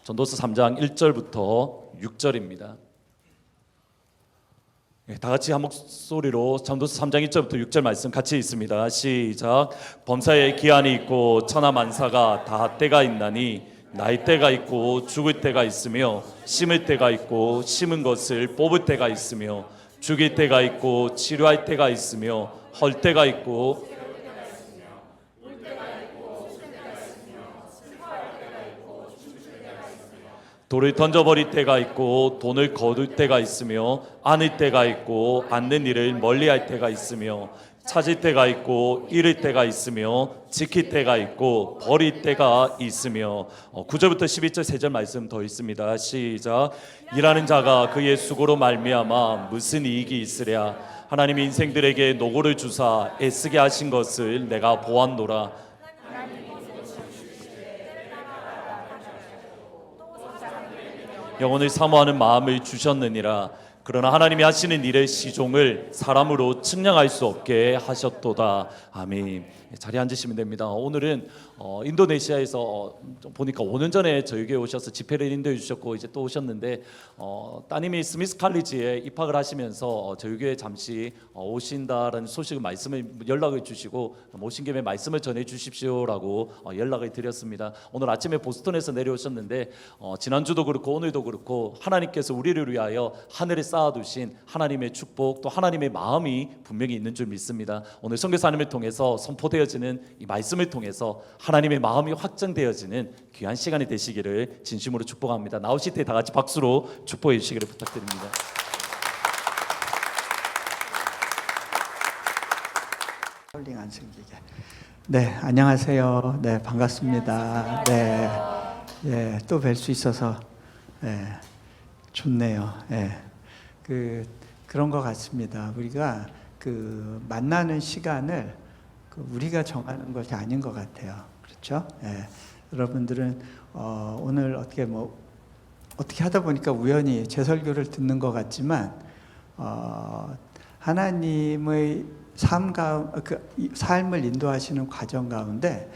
전도서 3장 1절부터 6절입니다. 다 같이 한 목소리로 전도서 3장 1절부터 6절 말씀 같이 읽습니다. 시작. 범사에 기한이 있고 천하만사가 다 때가 있나니 날 때가 있고 죽을 때가 있으며 심을 때가 있고 심은 것을 뽑을 때가 있으며 죽일 때가 있고 치료할 때가 있으며 헐 때가 있고 돌을 던져버릴 때가 있고 돈을 거둘 때가 있으며 안을 때가 있고 않는 일을 멀리할 때가 있으며 찾을 때가 있고 잃을 때가 있으며 지킬 때가 있고 버릴 때가 있으며 9절부터 11절 3절 말씀 더 있습니다. 시작. 일하는 자가 그의 수고로 말미암아 무슨 이익이 있으랴. 하나님이 인생들에게 노고를 주사 애쓰게 하신 것을 내가 보았노라. 영혼을 사모하는 마음을 주셨느니라. 그러나 하나님이 하시는 일의 시종을 사람으로 측량할 수 없게 하셨도다. 아멘. 자리에 앉으시면 됩니다. 오늘은 인도네시아에서 보니까 5년 전에 저희 교회 오셔서 집회를 인도해 주셨고 이제 또 오셨는데 따님이 스미스 칼리지에 입학을 하시면서 저희 교회에 잠시 오신다라는 소식을 연락을 주시고 오신 김에 말씀을 전해 주십시오라고 연락을 드렸습니다. 오늘 아침에 보스턴에서 내려오셨는데 지난주도 그렇고 오늘도 그렇고 하나님께서 우리를 위하여 하늘에 쌓아두신 하나님의 축복 또 하나님의 마음이 분명히 있는 줄 믿습니다. 오늘 선교사님을 통해서 선포되어지는 이 말씀을 통해서 하나님의 마음이 확정되어지는 귀한 시간이 되시기를 진심으로 축복합니다. 나오실 때 다 같이 박수로 축복해 주시기를 부탁드립니다. 홀링 안 생기게. 네, 안녕하세요. 네, 반갑습니다. 네, 예, 또 뵐 수 있어서 좋네요. 그런 것 같습니다. 우리가 만나는 시간을 우리가 정하는 것이 아닌 것 같아요. 그렇죠? 여러분들은 오늘 어떻게 하다 보니까 우연히 제 설교를 듣는 것 같지만 하나님의 삶을 인도하시는 과정 가운데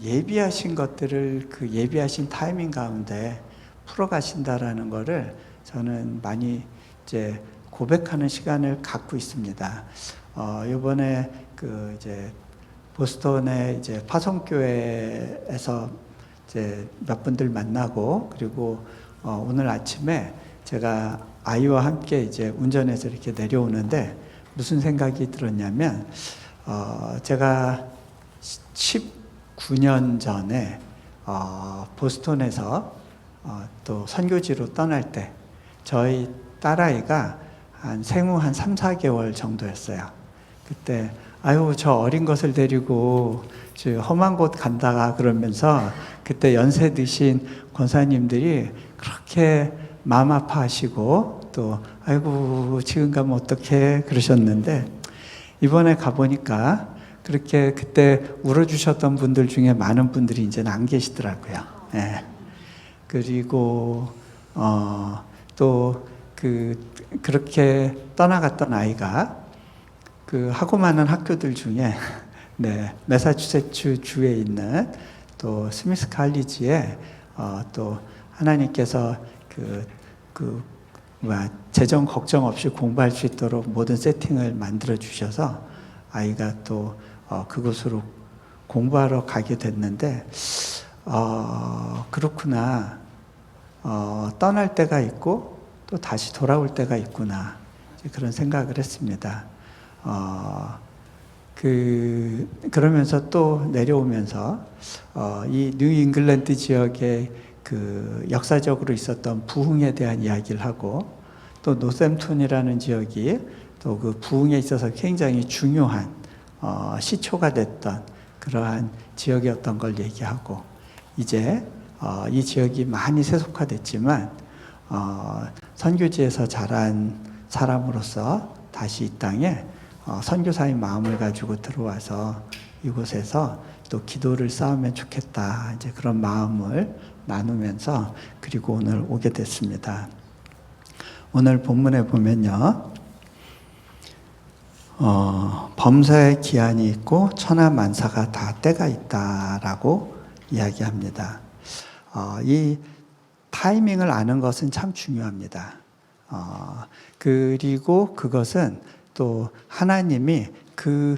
예비하신 것들을 예비하신 타이밍 가운데 풀어가신다라는 것을 저는 많이 이제 고백하는 시간을 갖고 있습니다. 이번에 이제 보스턴의 이제 파송교회에서 이제 몇 분들 만나고 그리고 오늘 아침에 제가 아이와 함께 이제 운전해서 이렇게 내려오는데 무슨 생각이 들었냐면 제가 19년 전에 보스턴에서 또 선교지로 떠날 때 저희 딸아이가 생후 한 3, 4개월 정도였어요. 그때 저 어린 것을 데리고 험한 곳 간다가 그러면서 그때 연세 드신 권사님들이 그렇게 마음 아파하시고 또 아이고 지금 가면 어떡해 그러셨는데 이번에 가보니까 그렇게 그때 울어주셨던 분들 중에 많은 분들이 이제는 안 계시더라고요. 그리고 또 그렇게 떠나갔던 아이가 하고 많은 학교들 중에 매사추세츠 주에 있는 또 스미스 칼리지에 또 하나님께서 재정 걱정 없이 공부할 수 있도록 모든 세팅을 만들어 주셔서 아이가 또 그곳으로 공부하러 가게 됐는데 그렇구나. 떠날 때가 있고 또 다시 돌아올 때가 있구나. 그런 생각을 했습니다. 그러면서 또 내려오면서 이 뉴 잉글랜드 지역의 역사적으로 있었던 부흥에 대한 이야기를 하고 또 노샘튼이라는 지역이 또 부흥에 있어서 굉장히 중요한 시초가 됐던 그러한 지역이었던 걸 얘기하고 이제 이 지역이 많이 세속화됐지만 선교지에서 자란 사람으로서 다시 이 땅에 선교사의 마음을 가지고 들어와서 이곳에서 또 기도를 쌓으면 좋겠다. 이제 그런 마음을 나누면서 그리고 오늘 오게 됐습니다. 오늘 본문에 보면요. 범사에 기한이 있고 천하만사가 다 때가 있다라고 이야기합니다. 이 타이밍을 아는 것은 참 중요합니다. 그리고 그것은 또 하나님이 그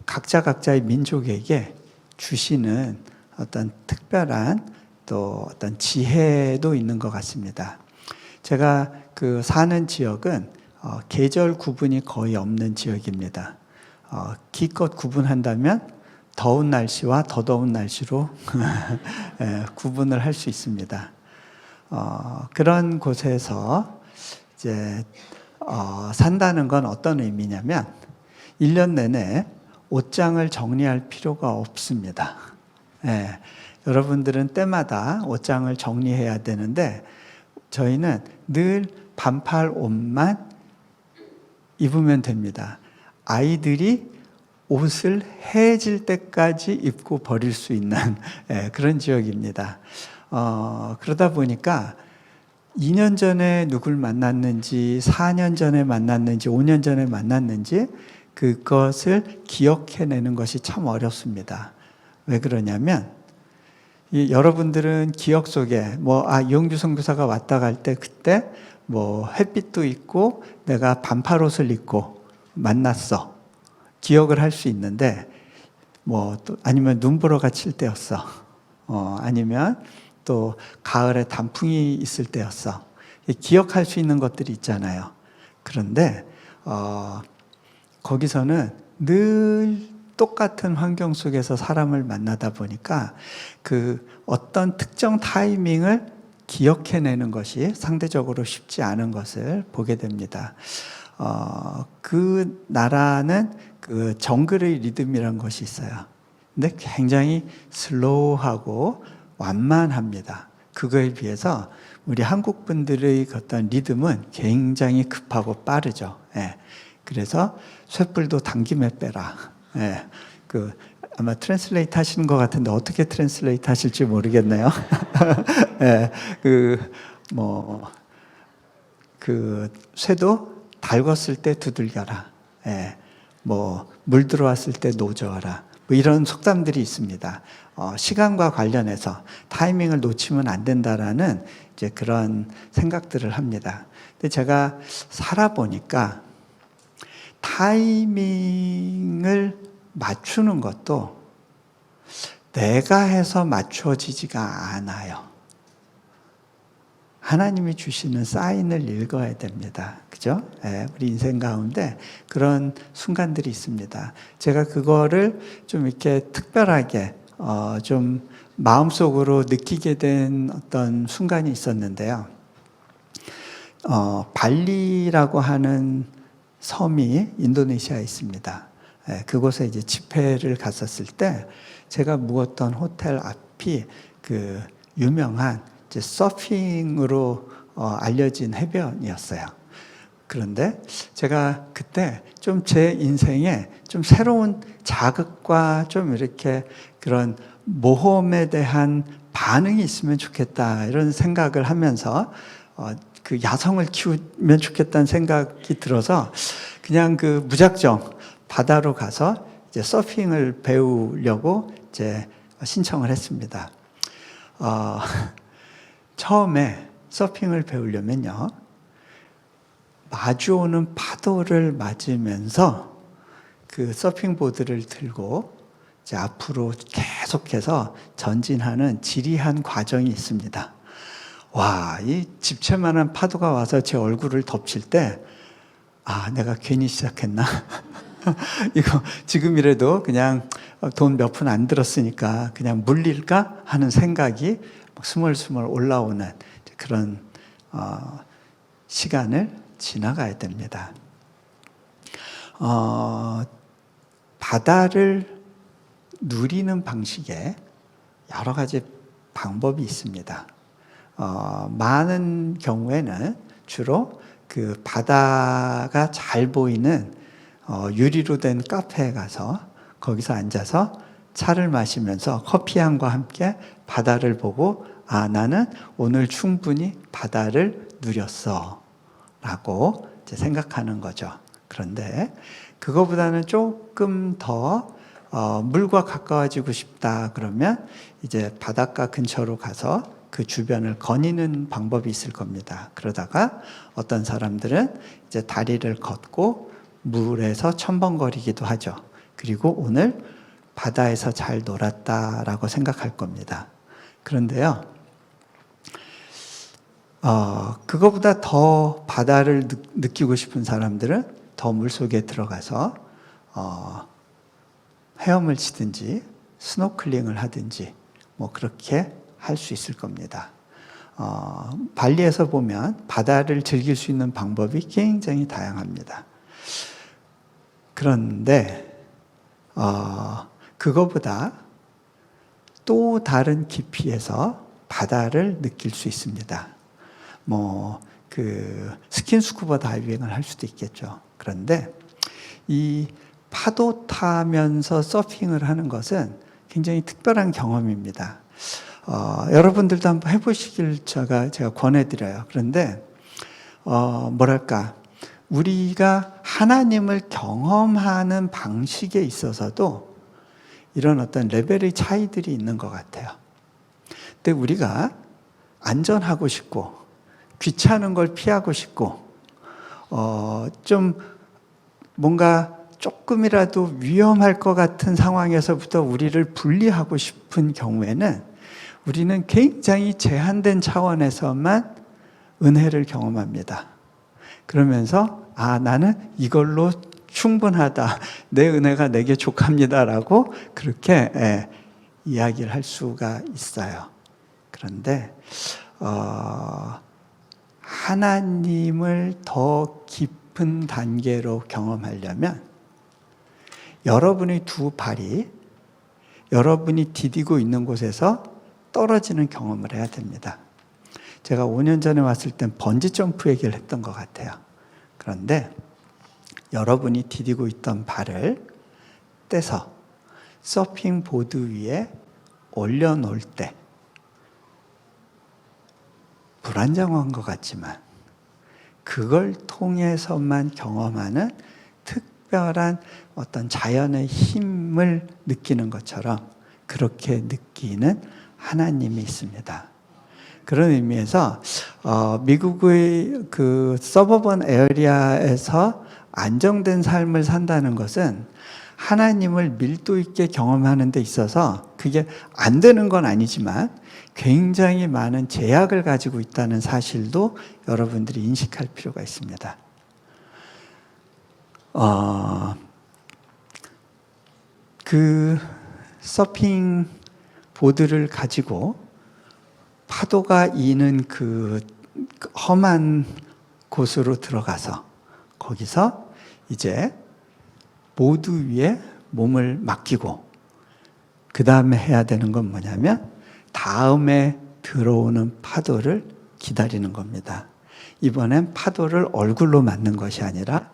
각자의 민족에게 주시는 어떤 특별한 또 어떤 지혜도 있는 것 같습니다. 제가 그 사는 지역은 계절 구분이 거의 없는 지역입니다. 기껏 구분한다면 더운 날씨와 더 더운 날씨로 구분을 할 수 있습니다. 그런 곳에서 이제 산다는 건 어떤 의미냐면 1년 내내 옷장을 정리할 필요가 없습니다. 여러분들은 때마다 옷장을 정리해야 되는데 저희는 늘 반팔 옷만 입으면 됩니다. 아이들이 옷을 해질 때까지 입고 버릴 수 있는 그런 지역입니다. 그러다 보니까 2년 전에 누굴 만났는지, 4년 전에 만났는지, 5년 전에 만났는지 그것을 기억해내는 것이 참 어렵습니다. 왜 그러냐면 여러분들은 기억 속에 이용규 선교사가 왔다 갈 때 그때 햇빛도 있고 내가 반팔 옷을 입고 만났어. 기억을 할 수 있는데 또 아니면 눈보라가 칠 때였어. 아니면 또 가을에 단풍이 있을 때였어. 기억할 수 있는 것들이 있잖아요. 그런데 거기서는 늘 똑같은 환경 속에서 사람을 만나다 보니까 그 어떤 특정 타이밍을 기억해내는 것이 상대적으로 쉽지 않은 것을 보게 됩니다. 그 나라는 그 정글의 리듬이라는 것이 있어요. 근데 굉장히 슬로우하고 완만합니다. 그거에 비해서 우리 한국 분들의 어떤 리듬은 굉장히 급하고 빠르죠. 그래서 쇳불도 당김에 빼라. 아마 트랜슬레이트 하시는 것 같은데 어떻게 트랜슬레이트 하실지 모르겠네요. 쇠도 달궜을 때 두들겨라. 물 들어왔을 때 노져라. 이런 속담들이 있습니다. 시간과 관련해서 타이밍을 놓치면 안 된다라는 이제 그런 생각들을 합니다. 근데 제가 살아보니까 타이밍을 맞추는 것도 내가 해서 맞춰지지가 않아요. 하나님이 주시는 사인을 읽어야 됩니다. 그죠? 우리 인생 가운데 그런 순간들이 있습니다. 제가 그거를 좀 이렇게 특별하게 좀 마음속으로 느끼게 된 어떤 순간이 있었는데요. 발리라고 하는 섬이 인도네시아에 있습니다. 그곳에 이제 집회를 갔었을 때 제가 묵었던 호텔 앞이 그 유명한 이제 서핑으로 알려진 해변이었어요. 그런데 제가 그때 좀 제 인생에 좀 새로운 자극과 좀 이렇게 그런 모험에 대한 반응이 있으면 좋겠다 이런 생각을 하면서 그 야성을 키우면 좋겠다는 생각이 들어서 그냥 그 무작정 바다로 가서 이제 서핑을 배우려고 이제 신청을 했습니다. 처음에 서핑을 배우려면요, 마주오는 파도를 맞으면서 그 서핑보드를 들고 이제 앞으로 계속해서 전진하는 지리한 과정이 있습니다. 와, 이 집채만한 파도가 와서 제 얼굴을 덮칠 때, 내가 괜히 시작했나? 이거 지금이라도 그냥 돈 몇 푼 안 들었으니까 그냥 물릴까 하는 생각이 스멀스멀 올라오는 그런 시간을 지나가야 됩니다. 바다를 누리는 방식에 여러 가지 방법이 있습니다. 많은 경우에는 주로 그 바다가 잘 보이는 유리로 된 카페에 가서 거기서 앉아서 차를 마시면서 커피향과 함께 바다를 보고 나는 오늘 충분히 바다를 누렸어 라고 이제 생각하는 거죠. 그런데 그거보다는 조금 더 물과 가까워지고 싶다 그러면 이제 바닷가 근처로 가서 그 주변을 거니는 방법이 있을 겁니다. 그러다가 어떤 사람들은 이제 다리를 걷고 물에서 첨벙거리기도 하죠. 그리고 오늘 바다에서 잘 놀았다라고 생각할 겁니다. 그런데요, 그거보다 더 바다를 느끼고 싶은 사람들은 더 물속에 들어가서 헤엄을 치든지 스노클링을 하든지 뭐 그렇게 할 수 있을 겁니다. 발리에서 보면 바다를 즐길 수 있는 방법이 굉장히 다양합니다. 그런데 그거보다 또 다른 깊이에서 바다를 느낄 수 있습니다. 뭐 그 스킨스쿠버 다이빙을 할 수도 있겠죠. 그런데 이 파도 타면서 서핑을 하는 것은 굉장히 특별한 경험입니다. 여러분들도 한번 해보시길 제가 권해드려요. 그런데 뭐랄까, 우리가 하나님을 경험하는 방식에 있어서도 이런 어떤 레벨의 차이들이 있는 것 같아요. 근데 우리가 안전하고 싶고 귀찮은 걸 피하고 싶고 좀 뭔가 조금이라도 위험할 것 같은 상황에서부터 우리를 분리하고 싶은 경우에는 우리는 굉장히 제한된 차원에서만 은혜를 경험합니다. 그러면서 나는 이걸로 충분하다. 내 은혜가 내게 족합니다라고 그렇게 이야기를 할 수가 있어요. 그런데 하나님을 더 깊은 단계로 경험하려면 여러분의 두 발이 여러분이 디디고 있는 곳에서 떨어지는 경험을 해야 됩니다. 제가 5년 전에 왔을 땐 번지 점프 얘기를 했던 것 같아요. 그런데 여러분이 디디고 있던 발을 떼서 서핑 보드 위에 올려놓을 때 불안정한 것 같지만 그걸 통해서만 경험하는 특별한 어떤 자연의 힘을 느끼는 것처럼 그렇게 느끼는 하나님이 있습니다. 그런 의미에서 미국의 그 서버번 에어리아에서 안정된 삶을 산다는 것은 하나님을 밀도 있게 경험하는 데 있어서 그게 안 되는 건 아니지만 굉장히 많은 제약을 가지고 있다는 사실도 여러분들이 인식할 필요가 있습니다. 그 서핑 보드를 가지고 파도가 이는 그 험한 곳으로 들어가서 거기서 이제 보드 위에 몸을 맡기고 그 다음에 해야 되는 건 뭐냐면 다음에 들어오는 파도를 기다리는 겁니다. 이번엔 파도를 얼굴로 맞는 것이 아니라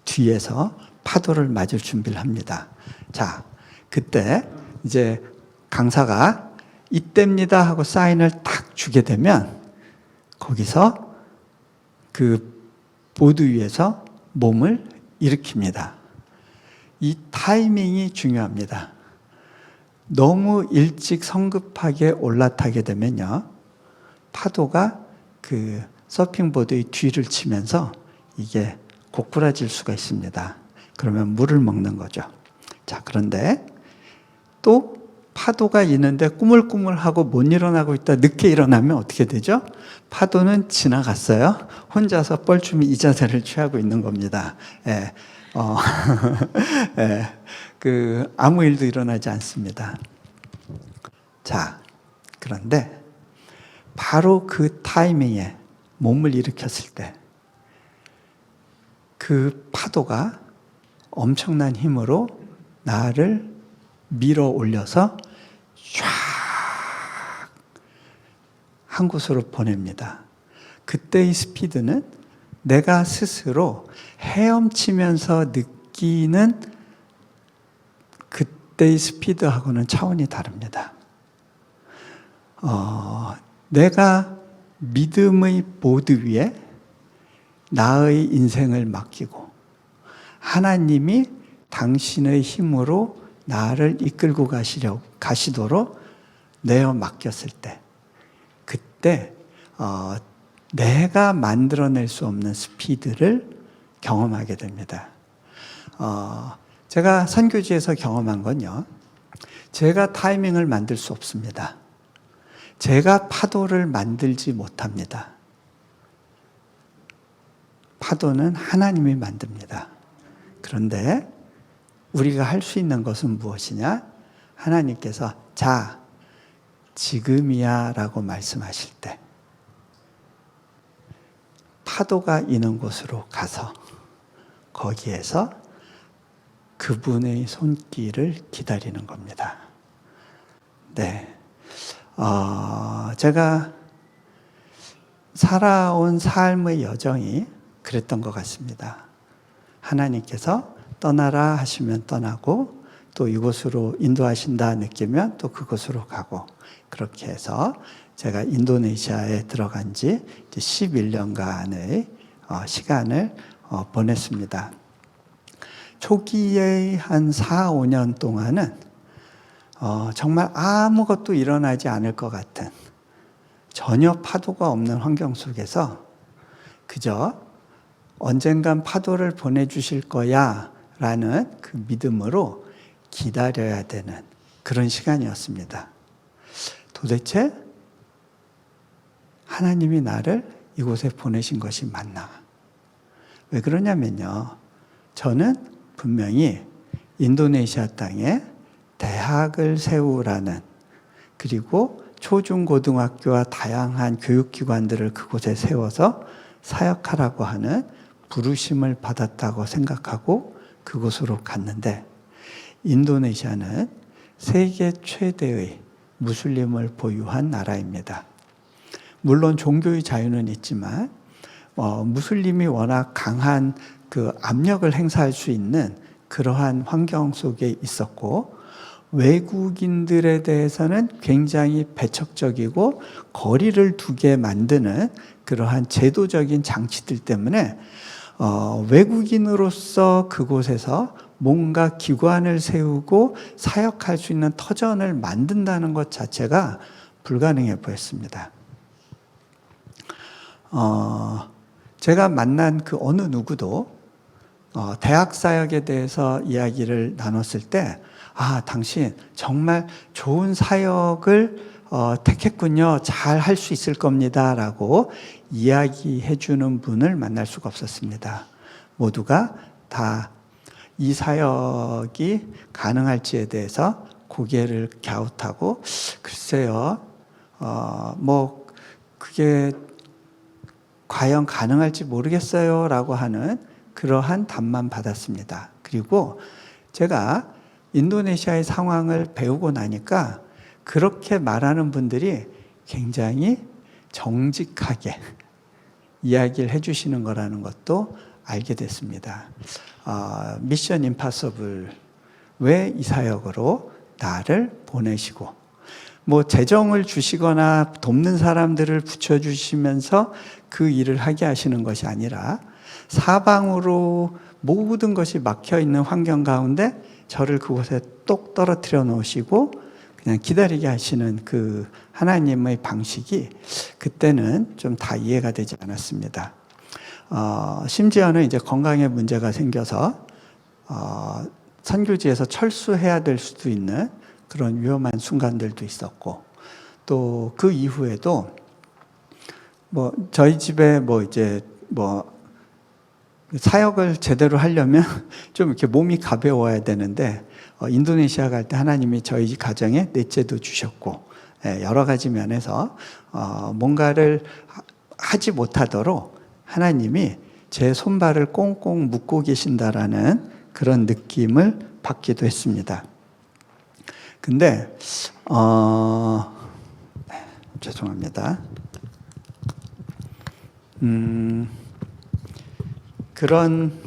뒤에서 파도를 맞을 준비를 합니다. 자, 그때 이제 강사가 이때입니다 하고 사인을 딱 주게 되면 거기서 그 보드 위에서 몸을 일으킵니다. 이 타이밍이 중요합니다. 너무 일찍 성급하게 올라타게 되면요, 파도가 그 서핑보드의 뒤를 치면서 이게 고꾸라질 수가 있습니다. 그러면 물을 먹는 거죠. 자, 그런데 또 파도가 있는데 꾸물꾸물하고 못 일어나고 있다 늦게 일어나면 어떻게 되죠? 파도는 지나갔어요. 혼자서 뻘쭘히 이 자세를 취하고 있는 겁니다. 예. 예. 아무 일도 일어나지 않습니다. 자, 그런데 바로 그 타이밍에 몸을 일으켰을 때 그 파도가 엄청난 힘으로 나를 밀어 올려서 쫙 한 곳으로 보냅니다. 그때의 스피드는 내가 스스로 헤엄치면서 느끼는 그때의 스피드하고는 차원이 다릅니다. 내가 믿음의 보드 위에 나의 인생을 맡기고 하나님이 당신의 힘으로 나를 이끌고 가시도록 내어 맡겼을 때, 그때 내가 만들어낼 수 없는 스피드를 경험하게 됩니다. 제가 선교지에서 경험한 건요, 제가 타이밍을 만들 수 없습니다. 제가 파도를 만들지 못합니다. 파도는 하나님이 만듭니다. 그런데 우리가 할 수 있는 것은 무엇이냐? 하나님께서 자, 지금이야 라고 말씀하실 때 파도가 있는 곳으로 가서 거기에서 그분의 손길을 기다리는 겁니다. 네. 제가 살아온 삶의 여정이 그랬던 것 같습니다. 하나님께서 떠나라 하시면 떠나고, 또 이곳으로 인도하신다 느끼면 또 그곳으로 가고, 그렇게 해서 제가 인도네시아에 들어간 지 11년간의 시간을 보냈습니다. 초기에 한 4, 5년 동안은 정말 아무것도 일어나지 않을 것 같은, 전혀 파도가 없는 환경 속에서 그저 언젠간 파도를 보내주실 거야 라는 그 믿음으로 기다려야 되는 그런 시간이었습니다. 도대체 하나님이 나를 이곳에 보내신 것이 맞나? 왜 그러냐면요, 저는 분명히 인도네시아 땅에 대학을 세우라는, 그리고 초중고등학교와 다양한 교육기관들을 그곳에 세워서 사역하라고 하는 부르심을 받았다고 생각하고 그곳으로 갔는데, 인도네시아는 세계 최대의 무슬림을 보유한 나라입니다. 물론 종교의 자유는 있지만 무슬림이 워낙 강한 그 압력을 행사할 수 있는 그러한 환경 속에 있었고, 외국인들에 대해서는 굉장히 배척적이고 거리를 두게 만드는 그러한 제도적인 장치들 때문에 외국인으로서 그곳에서 뭔가 기관을 세우고 사역할 수 있는 터전을 만든다는 것 자체가 불가능해 보였습니다. 제가 만난 그 어느 누구도 대학 사역에 대해서 이야기를 나눴을 때, 당신 정말 좋은 사역을 택했군요. 잘 할 수 있을 겁니다. 라고 이야기해 주는 분을 만날 수가 없었습니다. 모두가 다 이 사역이 가능할지에 대해서 고개를 갸웃하고, 글쎄요, 그게 과연 가능할지 모르겠어요. 라고 하는 그러한 답만 받았습니다. 그리고 제가 인도네시아의 상황을 배우고 나니까 그렇게 말하는 분들이 굉장히 정직하게 이야기를 해주시는 거라는 것도 알게 됐습니다. 미션 임파서블, 왜 이 사역으로 나를 보내시고, 재정을 주시거나 돕는 사람들을 붙여주시면서 그 일을 하게 하시는 것이 아니라 사방으로 모든 것이 막혀있는 환경 가운데 저를 그곳에 똑 떨어뜨려 놓으시고 그냥 기다리게 하시는 그 하나님의 방식이 그때는 좀 다 이해가 되지 않았습니다. 심지어는 이제 건강에 문제가 생겨서 선교지에서 철수해야 될 수도 있는 그런 위험한 순간들도 있었고, 또 그 이후에도 저희 집에 사역을 제대로 하려면 좀 이렇게 몸이 가벼워야 되는데, 인도네시아 갈 때 하나님이 저희 가정에 넷째도 주셨고, 여러 가지 면에서 뭔가를 하지 못하도록 하나님이 제 손발을 꽁꽁 묶고 계신다라는 그런 느낌을 받기도 했습니다. 근데 죄송합니다. 그런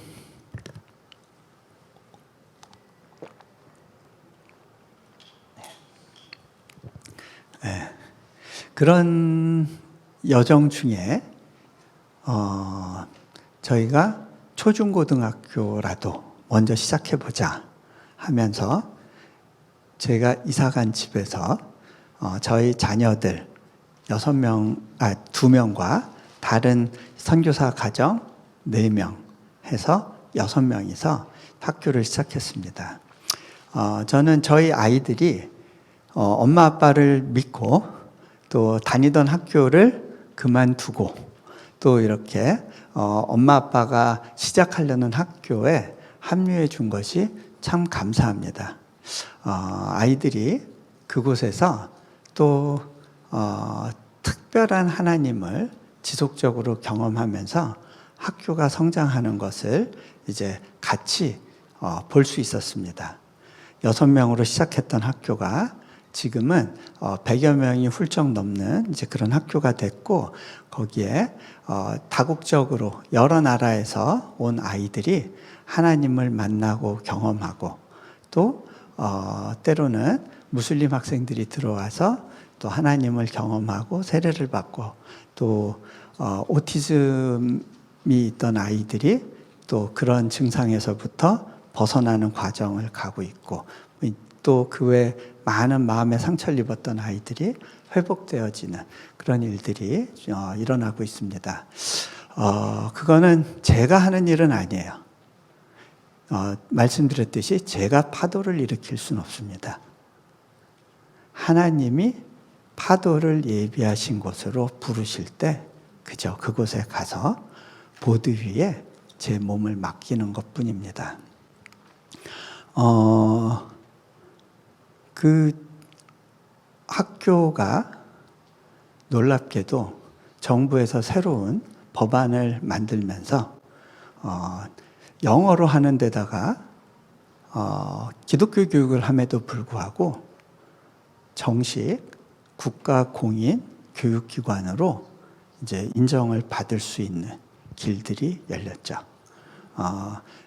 여정 중에 저희가 초중고등학교라도 먼저 시작해보자 하면서 제가 이사간 집에서 저희 자녀들 2명과 다른 선교사 가정 4명 해서 6명이서 학교를 시작했습니다. 저는 저희 아이들이 엄마 아빠를 믿고 또 다니던 학교를 그만두고 또 이렇게 엄마 아빠가 시작하려는 학교에 합류해 준 것이 참 감사합니다. 아이들이 그곳에서 또 특별한 하나님을 지속적으로 경험하면서 학교가 성장하는 것을 이제 같이 볼 수 있었습니다. 6명으로 시작했던 학교가 지금은 100여 명이 훌쩍 넘는 이제 그런 학교가 됐고, 거기에 다국적으로 여러 나라에서 온 아이들이 하나님을 만나고 경험하고, 또 때로는 무슬림 학생들이 들어와서 또 하나님을 경험하고 세례를 받고, 또 오티즘이 있던 아이들이 또 그런 증상에서부터 벗어나는 과정을 가고 있고, 또 그 외 많은 마음의 상처를 입었던 아이들이 회복되어지는 그런 일들이 일어나고 있습니다. 그거는 제가 하는 일은 아니에요. 말씀드렸듯이 제가 파도를 일으킬 수는 없습니다. 하나님이 파도를 예비하신 곳으로 부르실 때 그저 그곳에 가서 보드 위에 제 몸을 맡기는 것뿐입니다. 그 학교가 놀랍게도 정부에서 새로운 법안을 만들면서 영어로 하는 데다가 기독교 교육을 함에도 불구하고 정식 국가 공인 교육기관으로 이제 인정을 받을 수 있는 길들이 열렸죠.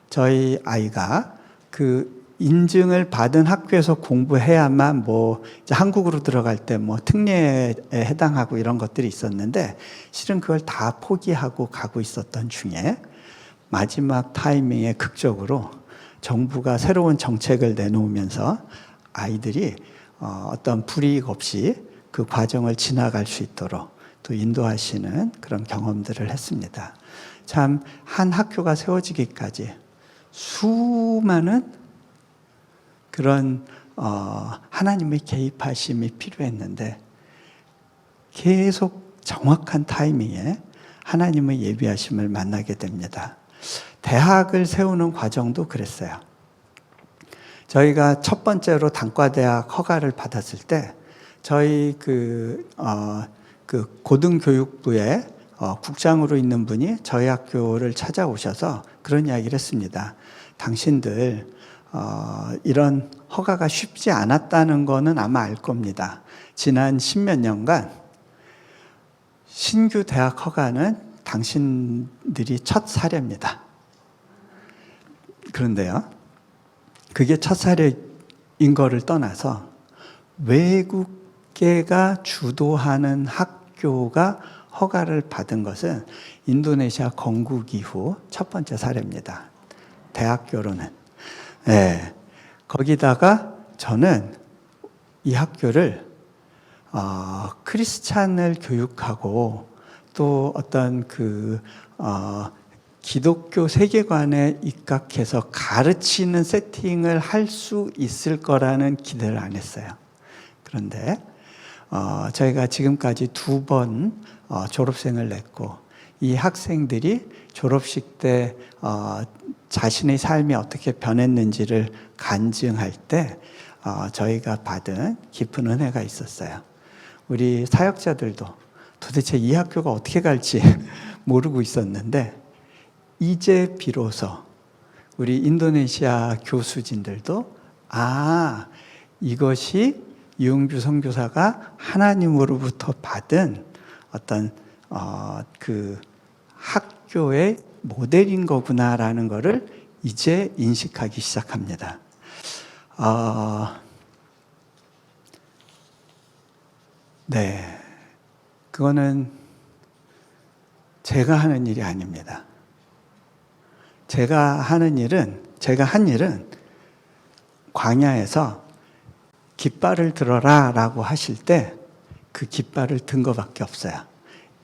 저희 아이가 그 인증을 받은 학교에서 공부해야만 이제 한국으로 들어갈 때 특례에 해당하고 이런 것들이 있었는데, 실은 그걸 다 포기하고 가고 있었던 중에 마지막 타이밍에 극적으로 정부가 새로운 정책을 내놓으면서 아이들이 어떤 불이익 없이 그 과정을 지나갈 수 있도록 또 인도하시는 그런 경험들을 했습니다. 참 한 학교가 세워지기까지 수많은 그런 하나님의 개입하심이 필요했는데, 계속 정확한 타이밍에 하나님의 예비하심을 만나게 됩니다. 대학을 세우는 과정도 그랬어요. 저희가 첫 번째로 단과대학 허가를 받았을 때 저희 그 고등교육부에 국장으로 있는 분이 저희 학교를 찾아오셔서 그런 이야기를 했습니다. 당신들 이런 허가가 쉽지 않았다는 거는 아마 알 겁니다. 지난 10몇 년간 신규 대학 허가는 당신들이 첫 사례입니다. 그런데요, 그게 첫 사례인 거를 떠나서 외국계가 주도하는 학교가 허가를 받은 것은 인도네시아 건국 이후 첫 번째 사례입니다. 대학교로는. 네. 거기다가 저는 이 학교를 크리스찬을 교육하고 또 어떤 기독교 세계관에 입각해서 가르치는 세팅을 할 수 있을 거라는 기대를 안 했어요. 그런데 저희가 지금까지 2번 졸업생을 냈고, 이 학생들이 졸업식 때 자신의 삶이 어떻게 변했는지를 간증할 때 저희가 받은 깊은 은혜가 있었어요. 우리 사역자들도 도대체 이 학교가 어떻게 갈지 모르고 있었는데, 이제 비로소 우리 인도네시아 교수진들도 이것이 이용주 선교사가 하나님으로부터 받은 어떤 그 학교의 모델인 거구나라는 것을 이제 인식하기 시작합니다. 네, 그거는 제가 하는 일이 아닙니다. 제가 한 일은 광야에서 깃발을 들어라 라고 하실 때 그 깃발을 든 것밖에 없어요.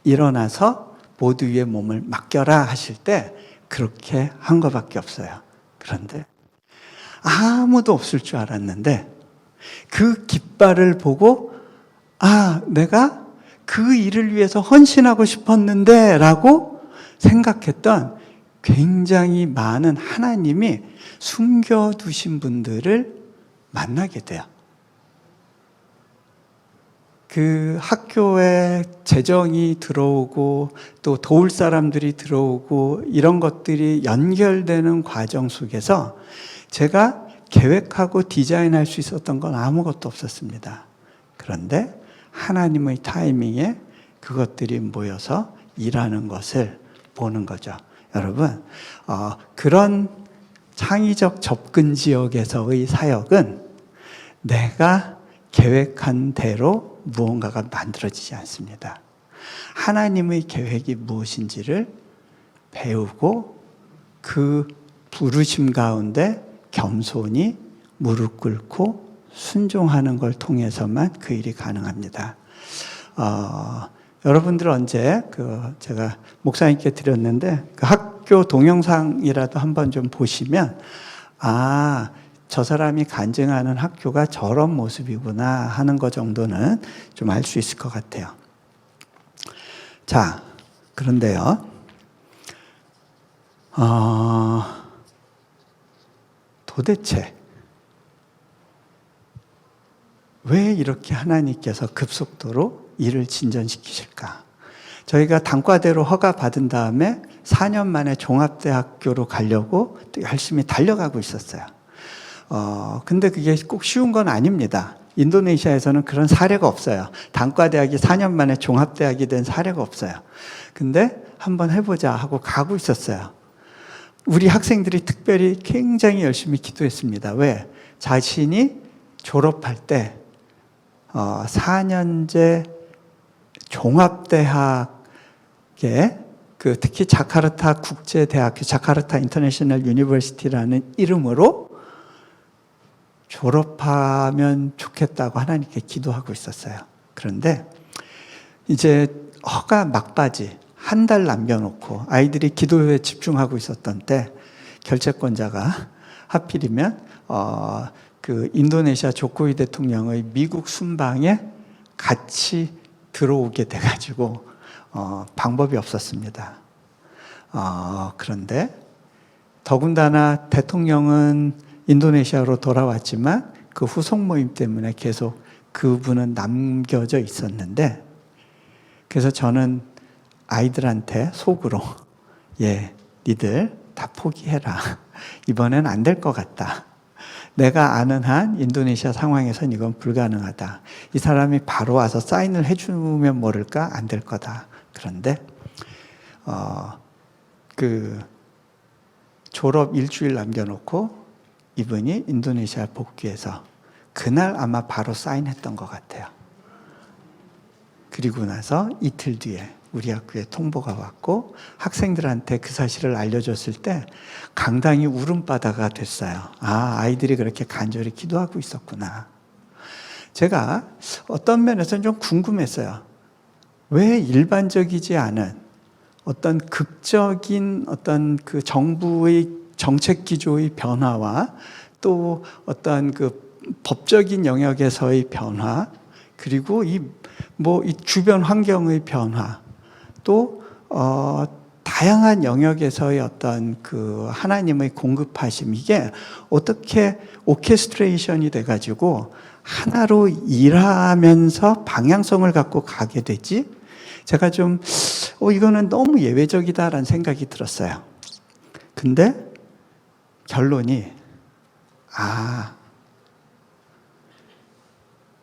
일어나서 모두 위에 몸을 맡겨라 하실 때 그렇게 한 것밖에 없어요. 그런데 아무도 없을 줄 알았는데 그 깃발을 보고 내가 그 일을 위해서 헌신하고 싶었는데 라고 생각했던 굉장히 많은 하나님이 숨겨두신 분들을 만나게 돼요. 그 학교에 재정이 들어오고 또 도울 사람들이 들어오고 이런 것들이 연결되는 과정 속에서 제가 계획하고 디자인할 수 있었던 건 아무것도 없었습니다. 그런데 하나님의 타이밍에 그것들이 모여서 일하는 것을 보는 거죠. 여러분, 그런 창의적 접근 지역에서의 사역은 내가 계획한 대로 무언가가 만들어지지 않습니다. 하나님의 계획이 무엇인지를 배우고 그 부르심 가운데 겸손히 무릎 꿇고 순종하는 걸 통해서만 그 일이 가능합니다. 여러분들 언제 제가 목사님께 드렸는데 그 학교 동영상이라도 한번 좀 보시면 저 사람이 간증하는 학교가 저런 모습이구나 하는 것 정도는 좀 알 수 있을 것 같아요. 자, 그런데요. 도대체 왜 이렇게 하나님께서 급속도로 일을 진전시키실까? 저희가 단과대로 허가받은 다음에 4년 만에 종합대학교로 가려고 열심히 달려가고 있었어요. 근데 그게 꼭 쉬운 건 아닙니다. 인도네시아에서는 그런 사례가 없어요. 단과대학이 4년 만에 종합대학이 된 사례가 없어요. 근데 한번 해보자 하고 가고 있었어요. 우리 학생들이 특별히 굉장히 열심히 기도했습니다. 왜? 자신이 졸업할 때 4년제 종합대학에 특히 자카르타 국제대학교, 자카르타 인터내셔널 유니버시티라는 이름으로 졸업하면 좋겠다고 하나님께 기도하고 있었어요. 그런데 이제 허가 막바지 한 달 남겨놓고 아이들이 기도에 집중하고 있었던 때 결재권자가 하필이면 그 인도네시아 조코위 대통령의 미국 순방에 같이 들어오게 돼가지고 방법이 없었습니다. 그런데 더군다나 대통령은 인도네시아로 돌아왔지만 그 후속 모임 때문에 계속 그분은 남겨져 있었는데 그래서 저는 아이들한테 속으로 니들 다 포기해라. 이번엔 안 될 것 같다. 내가 아는 한 인도네시아 상황에선 이건 불가능하다. 이 사람이 바로 와서 사인을 해주면 모를까? 안 될 거다. 그런데 그 졸업 일주일 남겨놓고 이분이 인도네시아 복귀해서 그날 아마 바로 사인했던 것 같아요. 그리고 나서 이틀 뒤에 우리 학교에 통보가 왔고 학생들한테 그 사실을 알려줬을 때 강당이 울음바다가 됐어요. 아이들이 그렇게 간절히 기도하고 있었구나. 제가 어떤 면에서는 좀 궁금했어요. 왜 일반적이지 않은 어떤 극적인 어떤 그 정부의 정책 기조의 변화와 또 어떤 그 법적인 영역에서의 변화 그리고 이 주변 환경의 변화 또 다양한 영역에서의 어떤 그 하나님의 공급하심 이게 어떻게 오케스트레이션이 돼가지고 하나로 일하면서 방향성을 갖고 가게 되지? 제가 좀 이거는 너무 예외적이다라는 생각이 들었어요. 근데 결론이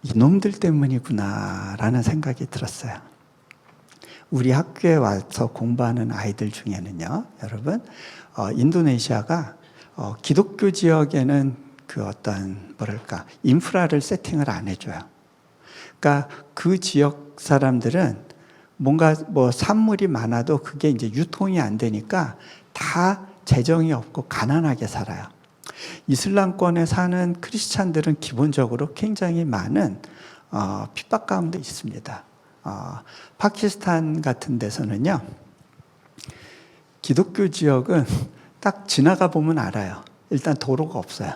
이놈들 때문이구나 라는 생각이 들었어요. 우리 학교에 와서 공부하는 아이들 중에는요, 여러분, 인도네시아가 기독교 지역에는 그 어떤 인프라를 세팅을 안 해줘요. 그러니까 그 지역 사람들은 뭔가 산물이 많아도 그게 이제 유통이 안 되니까 다 재정이 없고 가난하게 살아요. 이슬람권에 사는 크리스찬들은 기본적으로 굉장히 많은 핍박 가운데 있습니다. 파키스탄 같은 데서는요, 기독교 지역은 딱 지나가 보면 알아요. 일단 도로가 없어요.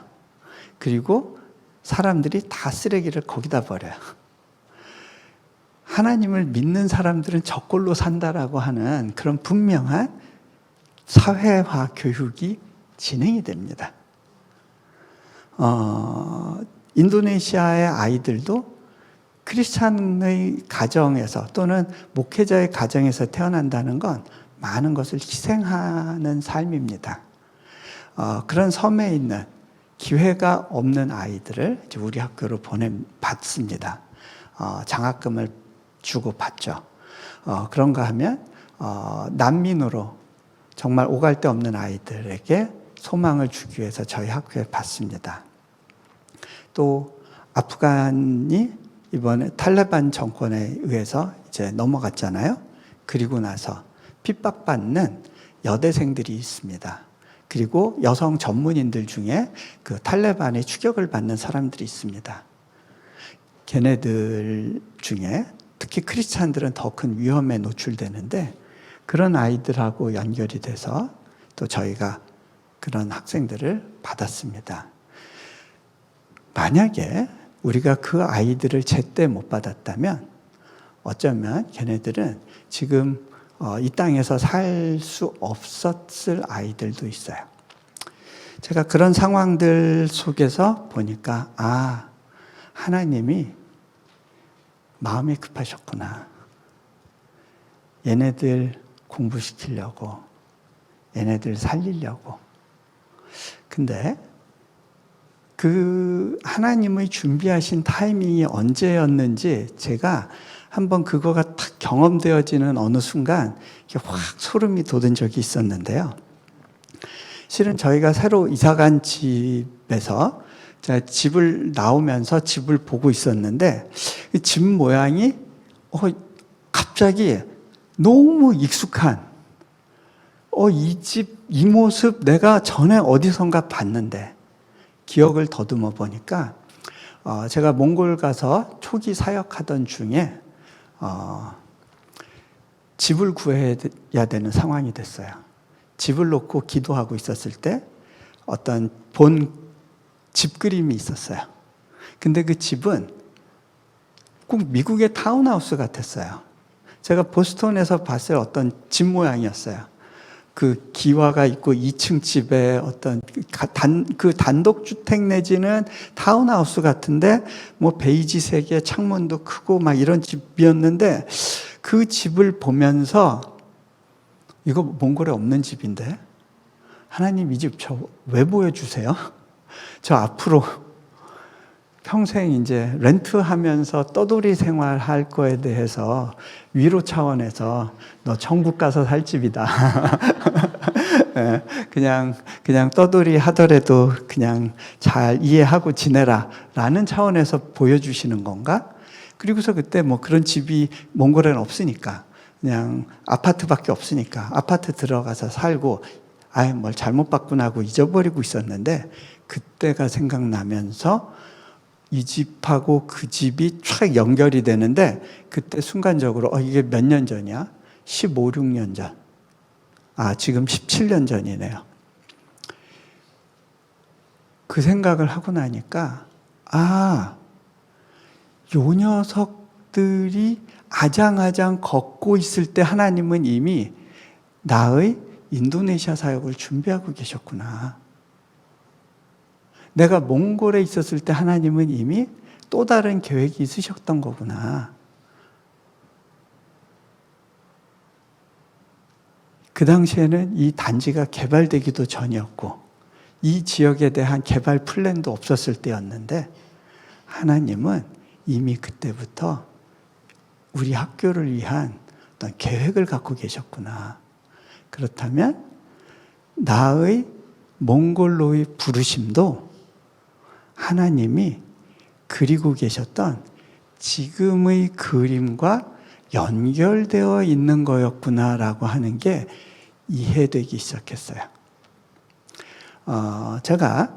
그리고 사람들이 다 쓰레기를 거기다 버려요. 하나님을 믿는 사람들은 저꼴로 산다라고 하는 그런 분명한 사회화 교육이 진행이 됩니다. 인도네시아의 아이들도 크리스찬의 가정에서 또는 목회자의 가정에서 태어난다는 건 많은 것을 희생하는 삶입니다. 그런 섬에 있는 기회가 없는 아이들을 이제 우리 학교로 받습니다. 장학금을 주고 받죠. 그런가 하면 난민으로 정말 오갈 데 없는 아이들에게 소망을 주기 위해서 저희 학교에 받습니다. 또 아프간이 이번에 탈레반 정권에 의해서 이제 넘어갔잖아요. 그리고 나서 핍박받는 여대생들이 있습니다. 그리고 여성 전문인들 중에 그 탈레반의 추격을 받는 사람들이 있습니다. 걔네들 중에 특히 크리스찬들은 더 큰 위험에 노출되는데 그런 아이들하고 연결이 돼서 또 저희가 그런 학생들을 받았습니다. 만약에 우리가 그 아이들을 제때 못 받았다면 어쩌면 걔네들은 지금 이 땅에서 살 수 없었을 아이들도 있어요. 제가 그런 상황들 속에서 보니까 하나님이 마음이 급하셨구나. 얘네들 공부시키려고, 얘네들 살리려고. 근데 그 하나님의 준비하신 타이밍이 언제였는지 제가 한번 그거가 탁 경험되어지는 어느 순간 확 소름이 돋은 적이 있었는데요. 실은 저희가 새로 이사간 집에서 제가 집을 나오면서 집을 보고 있었는데 집 모양이 갑자기 너무 익숙한 이 집, 이 모습 내가 전에 어디선가 봤는데 기억을 더듬어 보니까 제가 몽골 가서 초기 사역하던 중에 집을 구해야 되는 상황이 됐어요. 집을 놓고 기도하고 있었을 때 어떤 본 집 그림이 있었어요. 근데 그 집은 꼭 미국의 타운하우스 같았어요. 제가 보스턴에서 봤을 어떤 집 모양이었어요. 그 기와가 있고 2층 집에 어떤 그 단독주택 내지는 타운하우스 같은데 뭐 베이지색의 창문도 크고 막 이런 집이었는데 그 집을 보면서 이거 몽골에 없는 집인데 하나님 이 집 저 왜 보여주세요? 저 앞으로 평생 이제 렌트하면서 떠돌이 생활할 거에 대해서 위로 차원에서 너 천국 가서 살 집이다. 그냥 떠돌이 하더라도 그냥 잘 이해하고 지내라 라는 차원에서 보여주시는 건가? 그리고서 그때 뭐 그런 집이 몽골에는 없으니까 그냥 아파트밖에 없으니까 아파트 들어가서 살고 뭘 잘못 봤구나 하고 잊어버리고 있었는데 그때가 생각나면서 이 집하고 그 집이 촥 연결이 되는데 그때 순간적으로 이게 몇 년 전이야? 15, 16년 전. 지금 17년 전이네요. 그 생각을 하고 나니까 요 녀석들이 아장아장 걷고 있을 때 하나님은 이미 나의 인도네시아 사역을 준비하고 계셨구나. 내가 몽골에 있었을 때 하나님은 이미 또 다른 계획이 있으셨던 거구나. 그 당시에는 이 단지가 개발되기도 전이었고 이 지역에 대한 개발 플랜도 없었을 때였는데 하나님은 이미 그때부터 우리 학교를 위한 어떤 계획을 갖고 계셨구나. 그렇다면 나의 몽골로의 부르심도 하나님이 그리고 계셨던 지금의 그림과 연결되어 있는 거였구나라고 하는 게 이해되기 시작했어요. 제가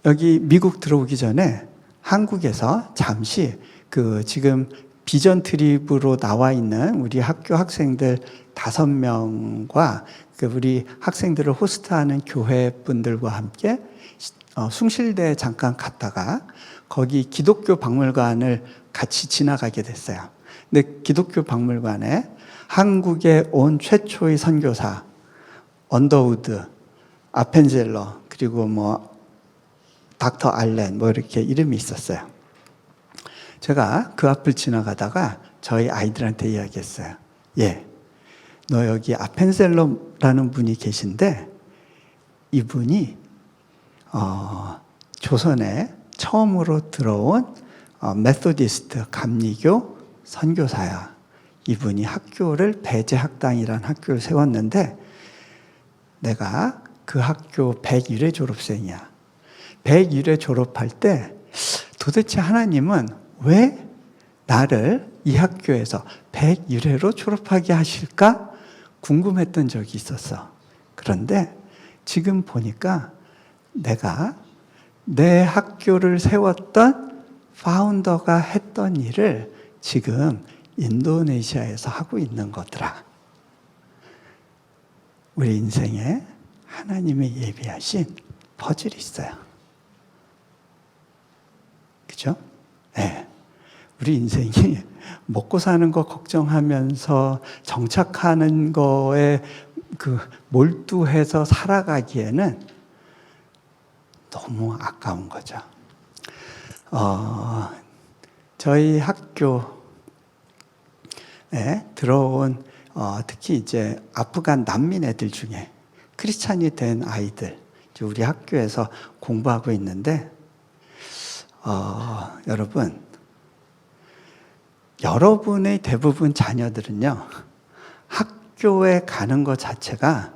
여기 미국 들어오기 전에 한국에서 잠시 지금 비전 트립으로 나와 있는 우리 학교 학생들 5명과 우리 학생들을 호스트하는 교회 분들과 함께 숭실대에 잠깐 갔다가 거기 기독교 박물관을 같이 지나가게 됐어요. 근데 기독교 박물관에 한국에 온 최초의 선교사 언더우드, 아펜젤러, 그리고 닥터 알렌 이렇게 이름이 있었어요. 제가 그 앞을 지나가다가 저희 아이들한테 이야기했어요. 너 여기 아펜젤러라는 분이 계신데 이분이 조선에 처음으로 들어온 메소디스트 감리교 선교사야. 이분이 학교를 배제학당이라는 학교를 세웠는데 내가 그 학교 101회 졸업생이야. 101회 졸업할 때 도대체 하나님은 왜 나를 이 학교에서 101회로 졸업하게 하실까 궁금했던 적이 있었어. 그런데 지금 보니까 내가 내 학교를 세웠던 파운더가 했던 일을 지금 인도네시아에서 하고 있는 거더라. 우리 인생에 하나님의 예비하신 퍼즐이 있어요. 그죠? 네. 우리 인생이 먹고 사는 거 걱정하면서 정착하는 거에 몰두해서 살아가기에는 너무 아까운 거죠. 저희 학교에 들어온 특히 이제 아프간 난민 애들 중에 크리스찬이 된 아이들 우리 학교에서 공부하고 있는데 여러분의 대부분 자녀들은요 학교에 가는 것 자체가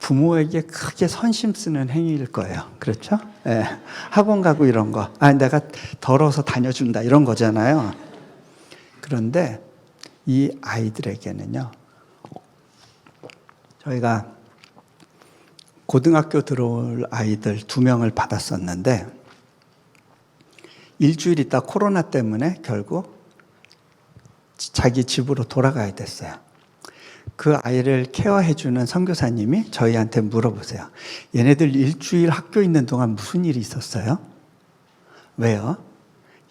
부모에게 크게 선심 쓰는 행위일 거예요. 그렇죠? 네. 학원 가고 이런 거. 내가 덜어서 다녀준다 이런 거잖아요. 그런데 이 아이들에게는요. 저희가 고등학교 들어올 아이들 2명을 받았었는데 일주일 있다 코로나 때문에 결국 자기 집으로 돌아가야 됐어요. 그 아이를 케어해주는 선교사님이 저희한테 물어보세요. 얘네들 일주일 학교 있는 동안 무슨 일이 있었어요? 왜요?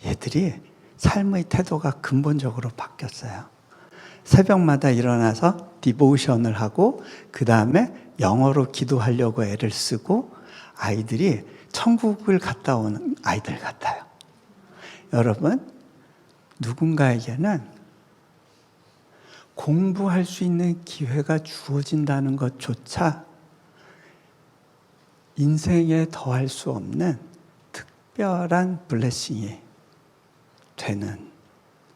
얘들이 삶의 태도가 근본적으로 바뀌었어요. 새벽마다 일어나서 디보션을 하고 그 다음에 영어로 기도하려고 애를 쓰고 아이들이 천국을 갔다 오는 아이들 같아요. 여러분, 누군가에게는 공부할 수 있는 기회가 주어진다는 것조차 인생에 더할 수 없는 특별한 블레싱이 되는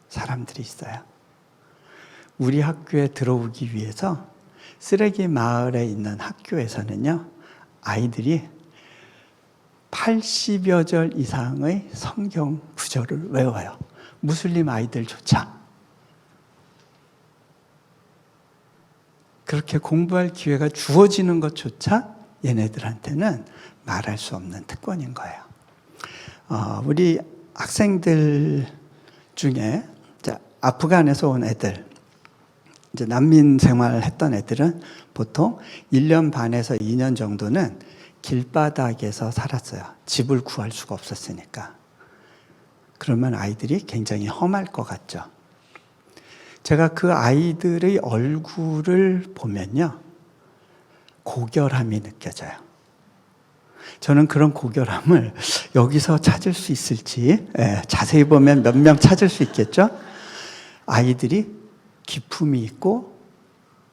사람들이 있어요. 우리 학교에 들어오기 위해서 쓰레기 마을에 있는 학교에서는요, 아이들이 80여 절 이상의 성경 구절을 외워요. 무슬림 아이들조차. 그렇게 공부할 기회가 주어지는 것조차 얘네들한테는 말할 수 없는 특권인 거예요. 우리 학생들 중에 아프간에서 온 애들, 이제 난민 생활을 했던 애들은 보통 1년 반에서 2년 정도는 길바닥에서 살았어요. 집을 구할 수가 없었으니까. 그러면 아이들이 굉장히 험할 것 같죠. 제가 그 아이들의 얼굴을 보면요, 고결함이 느껴져요. 저는 그런 고결함을 여기서 찾을 수 있을지, 자세히 보면 몇 명 찾을 수 있겠죠? 아이들이 기품이 있고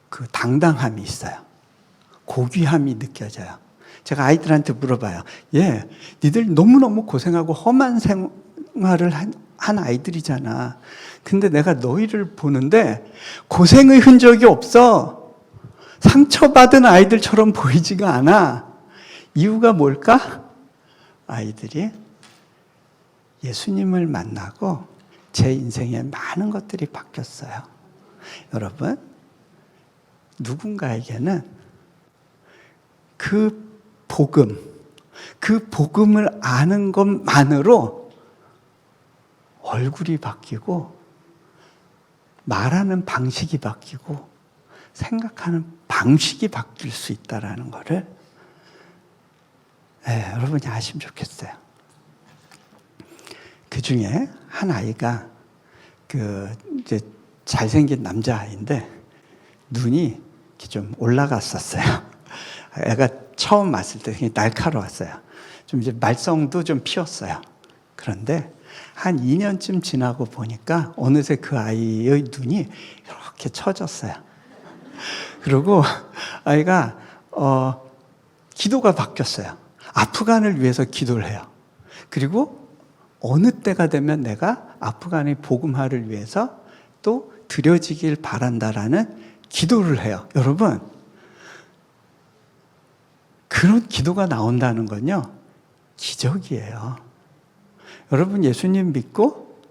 그 당당함이 있어요. 고귀함이 느껴져요. 제가 아이들한테 물어봐요. 니들 너무너무 고생하고 험한 생활을 한 아이들이잖아. 근데 내가 너희를 보는데 고생의 흔적이 없어. 상처받은 아이들처럼 보이지가 않아. 이유가 뭘까? 아이들이 예수님을 만나고 제 인생에 많은 것들이 바뀌었어요. 여러분, 누군가에게는 그 복음, 그 복음을 아는 것만으로 얼굴이 바뀌고 말하는 방식이 바뀌고 생각하는 방식이 바뀔 수 있다라는 것을 여러분이 아시면 좋겠어요. 그 중에 한 아이가 이제 잘생긴 남자아이인데 눈이 이렇게 좀 올라갔었어요. 애가 처음 왔을 때 되게 날카로웠어요. 좀 이제 말썽도 좀 피웠어요. 그런데 한 2년쯤 지나고 보니까 어느새 그 아이의 눈이 이렇게 처졌어요. 그리고 아이가 기도가 바뀌었어요. 아프간을 위해서 기도를 해요. 그리고 어느 때가 되면 내가 아프간의 복음화를 위해서 또 드려지길 바란다라는 기도를 해요. 여러분, 그런 기도가 나온다는 건요, 기적이에요. 여러분, 예수님 믿고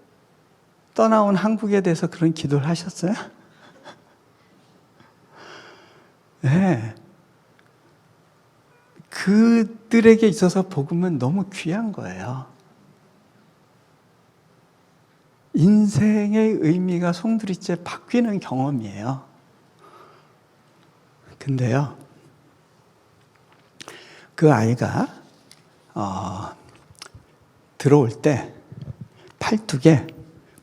떠나온 한국에 대해서 그런 기도를 하셨어요? 네. 그들에게 있어서 복음은 너무 귀한 거예요. 인생의 의미가 송두리째 바뀌는 경험이에요. 근데요, 그 아이가 들어올 때 팔뚝에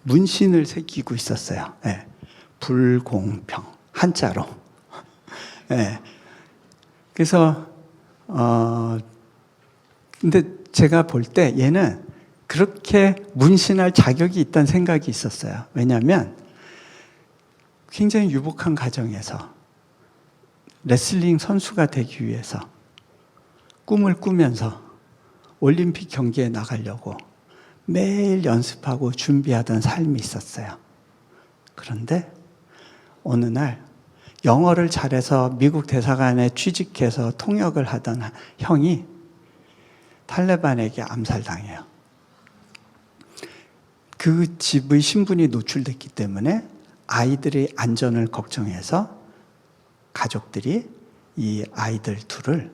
문신을 새기고 있었어요. 네. 불공평, 한자로. 네. 그래서 근데 제가 볼 때 얘는 그렇게 문신할 자격이 있다는 생각이 있었어요. 왜냐하면 굉장히 유복한 가정에서 레슬링 선수가 되기 위해서 꿈을 꾸면서 올림픽 경기에 나가려고 매일 연습하고 준비하던 삶이 있었어요. 그런데 어느 날 영어를 잘해서 미국 대사관에 취직해서 통역을 하던 형이 탈레반에게 암살당해요. 그 집의 신분이 노출됐기 때문에 아이들의 안전을 걱정해서 가족들이 이 아이들 둘을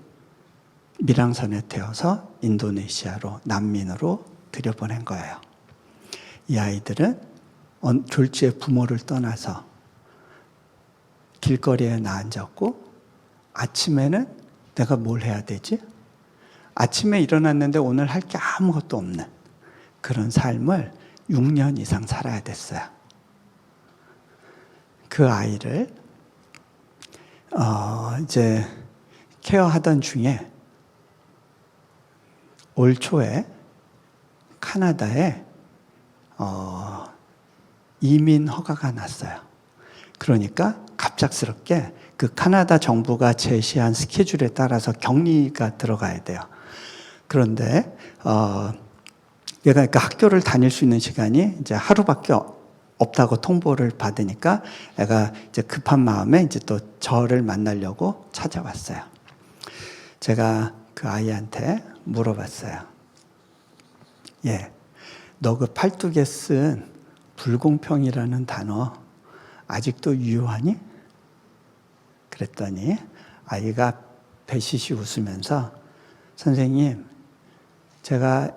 밀항선에 태워서 인도네시아로 난민으로 들여보낸 거예요. 이 아이들은 졸지에 부모를 떠나서 길거리에 나앉았고 아침에는 내가 뭘 해야 되지? 아침에 일어났는데 오늘 할 게 아무것도 없는 그런 삶을 6년 이상 살아야 됐어요. 그 아이를 이제 케어하던 중에 올 초에 카나다에 이민 허가가 났어요. 그러니까 갑작스럽게 그 카나다 정부가 제시한 스케줄에 따라서 격리가 들어가야 돼요. 그런데 얘가 그러니까 학교를 다닐 수 있는 시간이 이제 하루밖에 없다고 통보를 받으니까 애가 이제 급한 마음에 이제 또 저를 만나려고 찾아왔어요. 제가 그 아이한테 물어봤어요. 너 그 팔뚝에 쓴 불공평이라는 단어 아직도 유효하니? 그랬더니 아이가 배시시 웃으면서 선생님, 제가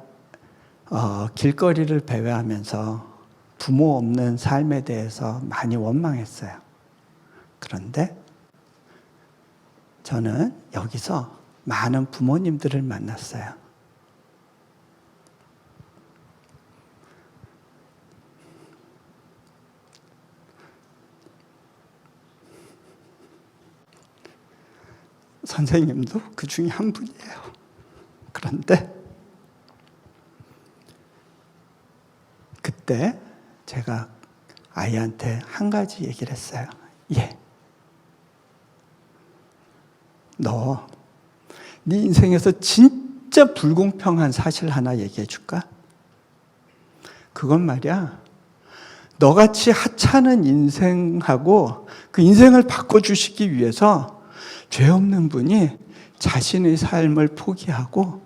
길거리를 배회하면서 부모 없는 삶에 대해서 많이 원망했어요. 그런데 저는 여기서 많은 부모님들을 만났어요. 선생님도 그 중에 한 분이에요. 그런데 그때 제가 아이한테 한 가지 얘기를 했어요. 너 네 인생에서 진짜 불공평한 사실 하나 얘기해 줄까? 그건 말이야, 너같이 하찮은 인생하고 그 인생을 바꿔주시기 위해서 죄 없는 분이 자신의 삶을 포기하고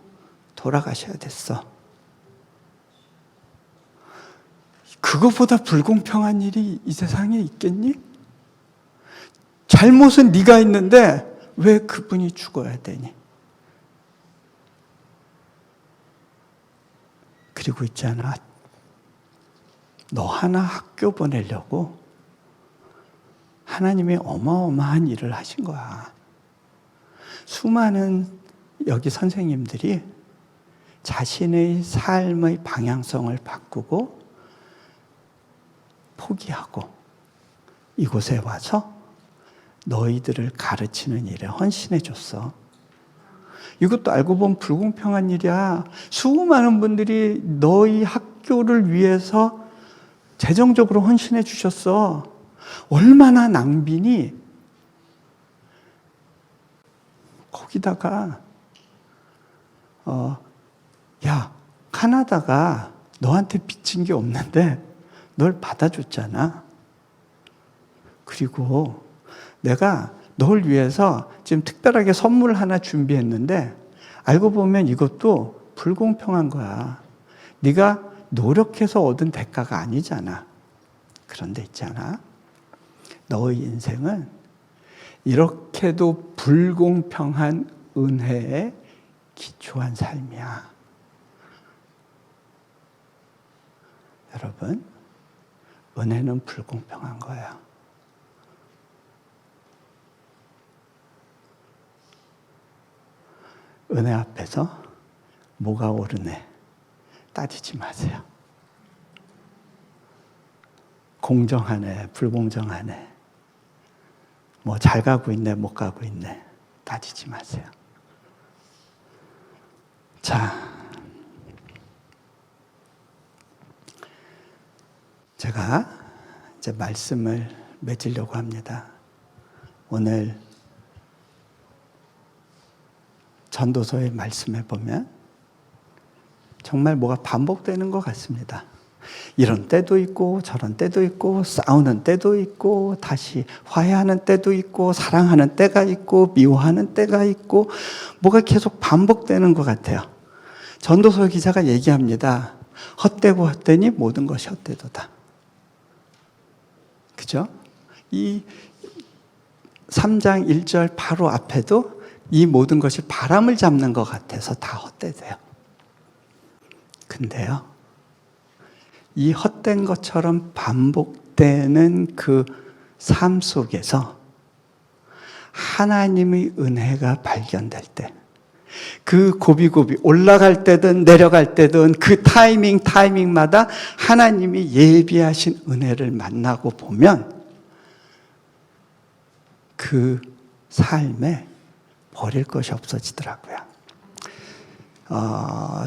돌아가셔야 됐어. 그거보다 불공평한 일이 이 세상에 있겠니? 잘못은 네가 있는데 왜 그분이 죽어야 되니? 그리고 있잖아, 너 하나 학교 보내려고 하나님이 어마어마한 일을 하신 거야. 수많은 여기 선생님들이 자신의 삶의 방향성을 바꾸고 포기하고 이곳에 와서 너희들을 가르치는 일에 헌신해 줬어. 이것도 알고 보면 불공평한 일이야. 수많은 분들이 너희 학교를 위해서 재정적으로 헌신해 주셨어. 얼마나 낭비니? 거기다가 야, 카나다가 너한테 빚진 게 없는데 널 받아줬잖아. 그리고 내가 널 위해서 지금 특별하게 선물 하나 준비했는데 알고 보면 이것도 불공평한 거야. 네가 노력해서 얻은 대가가 아니잖아. 그런데 있잖아, 너의 인생은 이렇게도 불공평한 은혜에 기초한 삶이야. 여러분, 은혜는 불공평한 거야. 은혜 앞에서 뭐가 옳으네 따지지 마세요. 공정하네, 불공정하네, 뭐 잘 가고 있네, 못 가고 있네 따지지 마세요. 자, 제가 이제 말씀을 맺으려고 합니다. 오늘 전도서의 말씀에 보면 정말 뭐가 반복되는 것 같습니다. 이런 때도 있고 저런 때도 있고 싸우는 때도 있고 다시 화해하는 때도 있고 사랑하는 때가 있고 미워하는 때가 있고 뭐가 계속 반복되는 것 같아요. 전도서 기자가 얘기합니다. 헛되고 헛되니 모든 것이 헛되도다. 그죠? 이 3장 1절 바로 앞에도 이 모든 것이 바람을 잡는 것 같아서 다 헛되대요. 근데요, 이 헛된 것처럼 반복되는 그 삶 속에서 하나님의 은혜가 발견될 때, 그 고비고비 올라갈 때든 내려갈 때든 그 타이밍마다 하나님이 예비하신 은혜를 만나고 보면 그 삶에 버릴 것이 없어지더라고요.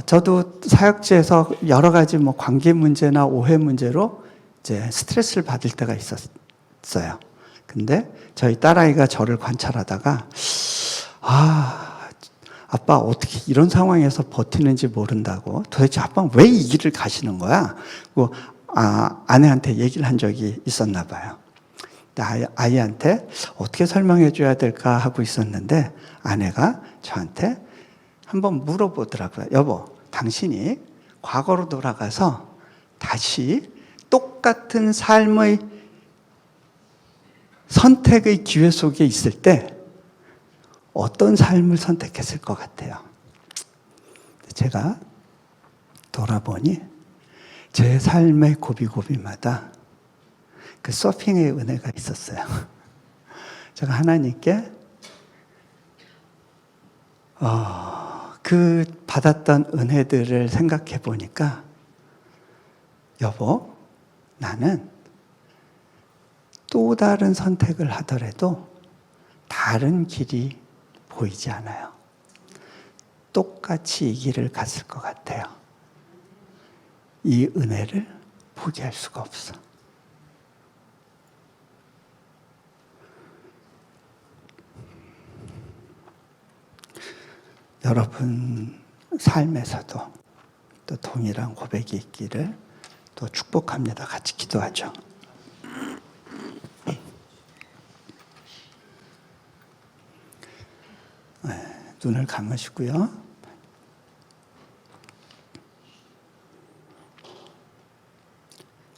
저도 사역지에서 여러 가지 뭐 관계 문제나 오해 문제로 이제 스트레스를 받을 때가 있었어요. 근데 저희 딸아이가 저를 관찰하다가 아빠 어떻게 이런 상황에서 버티는지 모른다고, 도대체 아빠는 왜 이 길을 가시는 거야? 아내한테 얘기를 한 적이 있었나 봐요. 아이한테 어떻게 설명해 줘야 될까 하고 있었는데 아내가 저한테 한번 물어보더라고요. 여보, 당신이 과거로 돌아가서 다시 똑같은 삶의 선택의 기회 속에 있을 때 어떤 삶을 선택했을 것 같아요? 제가 돌아보니 제 삶의 고비고비마다 그 서핑의 은혜가 있었어요. 제가 하나님께 그 받았던 은혜들을 생각해 보니까 여보, 나는 또 다른 선택을 하더라도 다른 길이 보이지 않아요. 똑같이 이 길을 갔을 것 같아요. 이 은혜를 포기할 수가 없어. 여러분 삶에서도 또 동일한 고백이 있기를 또 축복합니다. 같이 기도하죠. 눈을 감으시고요.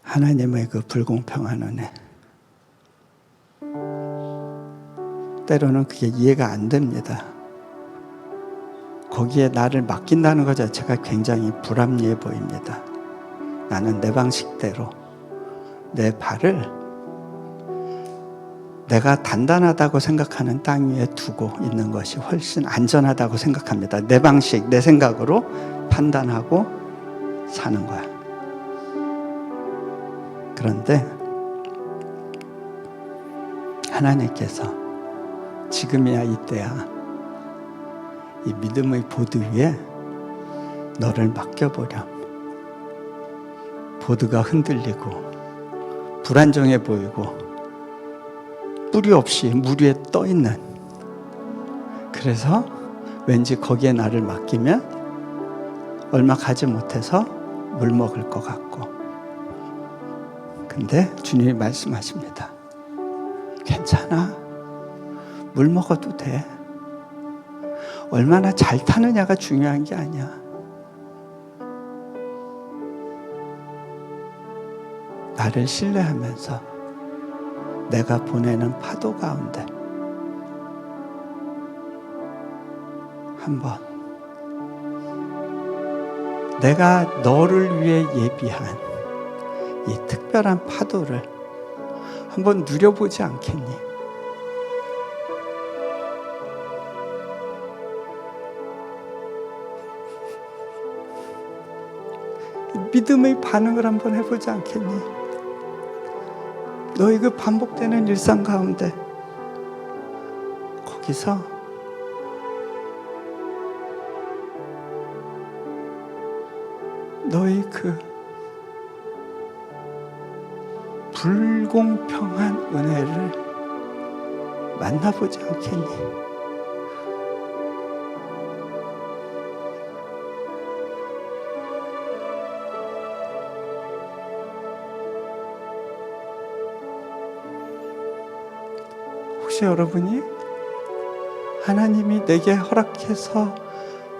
하나님의 그 불공평한 은혜, 때로는 그게 이해가 안 됩니다. 거기에 나를 맡긴다는 것 자체가 굉장히 불합리해 보입니다. 나는 내 방식대로 내 발을 내가 단단하다고 생각하는 땅 위에 두고 있는 것이 훨씬 안전하다고 생각합니다. 내 방식, 내 생각으로 판단하고 사는 거야. 그런데 하나님께서 지금이야 이때야 이 믿음의 보드 위에 너를 맡겨보렴. 보드가 흔들리고 불안정해 보이고 뿌리 없이 물 위에 떠 있는, 그래서 왠지 거기에 나를 맡기면 얼마 가지 못해서 물 먹을 것 같고, 근데 주님이 말씀하십니다. 괜찮아. 물 먹어도 돼. 얼마나 잘 타느냐가 중요한 게 아니야. 나를 신뢰하면서 내가 보내는 파도 가운데 한번 내가 너를 위해 예비한 이 특별한 파도를 한번 누려보지 않겠니? 믿음의 반응을 한번 해보지 않겠니? 너희 그 반복되는 일상 가운데 거기서 너희 그 불공평한 은혜를 만나보지 않겠니? 혹시 여러분이 하나님이 내게 허락해서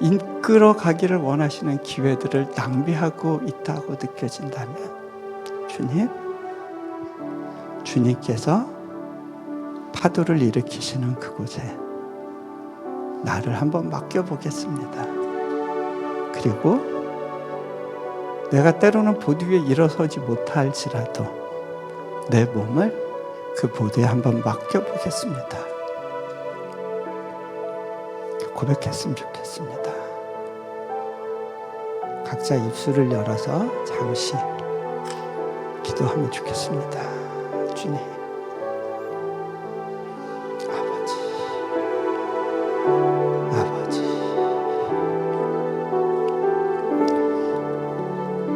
이끌어 가기를 원하시는 기회들을 낭비하고 있다고 느껴진다면 주님께서 파도를 일으키시는 그곳에 나를 한번 맡겨보겠습니다. 그리고 내가 때로는 보드 위에 일어서지 못할지라도 내 몸을 그 보드에 한번 맡겨보겠습니다. 고백했으면 좋겠습니다. 각자 입술을 열어서 잠시 기도하면 좋겠습니다. 주님, 아버지.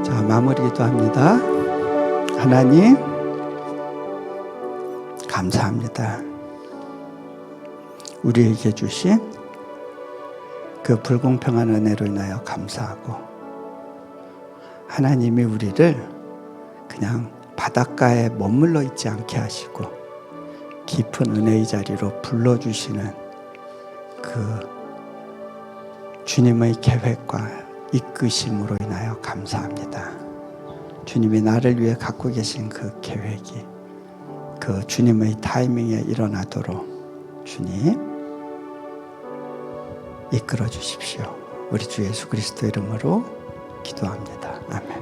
자, 마무리 기도합니다. 하나님, 감사합니다. 우리에게 주신 그 불공평한 은혜로 인하여 감사하고, 하나님이 우리를 그냥 바닷가에 머물러 있지 않게 하시고 깊은 은혜의 자리로 불러주시는 그 주님의 계획과 이끄심으로 인하여 감사합니다. 주님이 나를 위해 갖고 계신 그 계획이 그 주님의 타이밍에 일어나도록 주님 이끌어 주십시오. 우리 주 예수 그리스도 이름으로 기도합니다. 아멘.